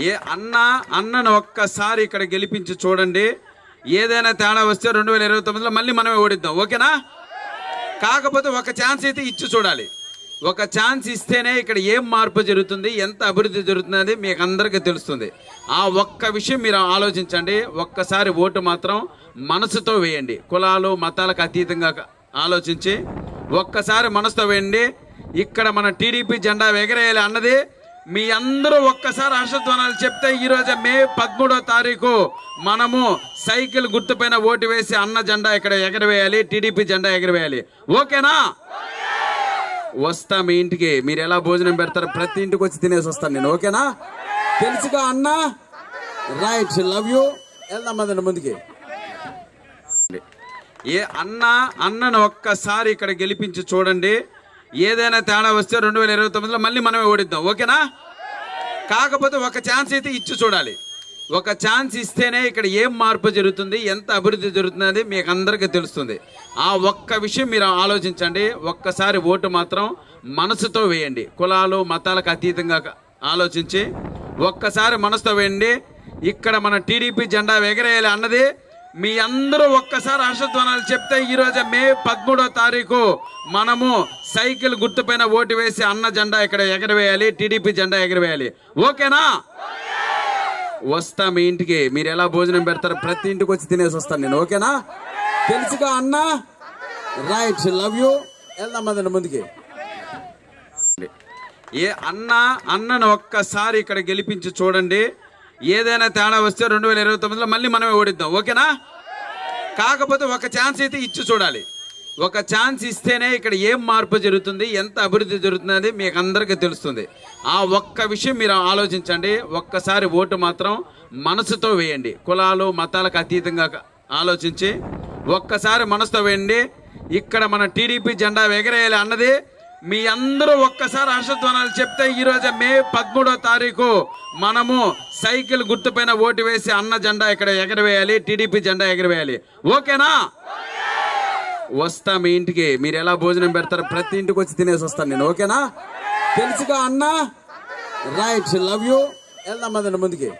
ఏ అన్నను ఒక్కసారి ఇక్కడ గెలిపించి చూడండి. ఏదైనా తేడా వస్తే 2029లో మళ్ళీ మనమే ఓడిద్దాం. ఓకేనా? కాకపోతే ఒక ఛాన్స్ అయితే ఇచ్చి చూడాలి. ఒక ఛాన్స్ ఇస్తేనే ఇక్కడ ఏం మార్పు జరుగుతుంది, ఎంత అభివృద్ధి జరుగుతుంది మీకు అందరికీ తెలుస్తుంది. ఆ ఒక్క విషయం మీరు ఆలోచించండి. ఒక్కసారి ఓటు మాత్రం మనసుతో వేయండి. కులాలు మతాలకు అతీతంగా ఆలోచించి ఒక్కసారి మనసుతో వేయండి. ఇక్కడ మన టీడీపీ జెండా ఎగరేయాలి అన్నది మీ అందరూ ఒక్కసారి హర్షధ్వానాలు చెప్తే ఈరోజు మే 13వ తారీఖు మనము సైకిల్ గుర్తుపైన ఓటు వేసి అన్న జెండా ఇక్కడ ఎగరవేయాలి, టీడీపీ జెండా ఎగరవేయాలి. ఓకేనా? వస్తా మీ ఇంటికి. మీరు ఎలా భోజనం పెడతారో ప్రతి ఇంటికి వచ్చి తినేసి వస్తాను నేను. ఓకేనా? తెలుసుగా అన్న? Right, love you. వెళ్దాం అదండి ముందుకి. ఏ అన్నను ఒక్కసారి ఇక్కడ గెలిపించి చూడండి. ఏదైనా తేడా వస్తే 2029లో మళ్ళీ మనమే ఓడిద్దాం. ఓకేనా? కాకపోతే ఒక ఛాన్స్ అయితే ఇచ్చి చూడాలి. ఒక ఛాన్స్ ఇస్తేనే ఇక్కడ ఏం మార్పు జరుగుతుంది, ఎంత అభివృద్ధి జరుగుతుంది మీకు అందరికీ తెలుస్తుంది. ఆ ఒక్క విషయం మీరు ఆలోచించండి. ఒక్కసారి ఓటు మాత్రం మనసుతో వేయండి. కులాలు మతాలకు అతీతంగా ఆలోచించి ఒక్కసారి మనసుతో వేయండి. ఇక్కడ మన టీడీపీ జెండా ఎగరేయాలి అన్నది మీ అందరూ ఒక్కసారి హర్షధ్వానాలు చెప్తే ఈరోజు మే 13వ తారీఖు మనము సైకిల్ గుర్తుపైన ఓటు వేసి అన్న జెండా ఇక్కడ ఎగరవేయాలి, టీడీపీ జెండా ఎగరవేయాలి. ఓకేనా? వస్తా మీ ఇంటికి. మీరు ఎలా భోజనం పెడతారో ప్రతి ఇంటికి వచ్చి తినేసి వస్తాను నేను. ఓకేనా? తెలుసుగా అన్న? Right, love you. వెళ్దాం అదండి ముందుకి. ఏ అన్నను ఒక్కసారి ఇక్కడ గెలిపించి చూడండి. ఏదైనా తేడా వస్తే 2029లో మళ్ళీ మనమే ఓడిద్దాం. ఓకేనా? కాకపోతే ఒక ఛాన్స్ అయితే ఇచ్చి చూడాలి. ఒక ఛాన్స్ ఇస్తేనే ఇక్కడ ఏం మార్పు జరుగుతుంది, ఎంత అభివృద్ధి జరుగుతుంది మీకు అందరికీ తెలుస్తుంది. ఆ ఒక్క విషయం మీరు ఆలోచించండి. ఒక్కసారి ఓటు మాత్రం మనసుతో వేయండి. కులాలు మతాలకు అతీతంగా ఆలోచించి ఒక్కసారి మనసుతో వేయండి. ఇక్కడ మన టీడీపీ జెండా ఎగరేయాలి అన్నది మీ అందరూ ఒక్కసారి హర్షధ్వానాలు చెప్తే ఈరోజు మే 13వ తారీఖు మనము సైకిల్ గుర్తుపైన ఓటు వేసి అన్న జెండా ఇక్కడ ఎగరవేయాలి, టీడీపీ జెండా ఎగరవేయాలి. ఓకేనా? వస్తా మీ ఇంటికి. మీరు ఎలా భోజనం పెడతారో ప్రతి ఇంటికి వచ్చి తినేసి వస్తాను నేను. ఓకేనా? తెలుసుగా అన్న? Right, love you. వెళ్దాం అదండి ముందుకి.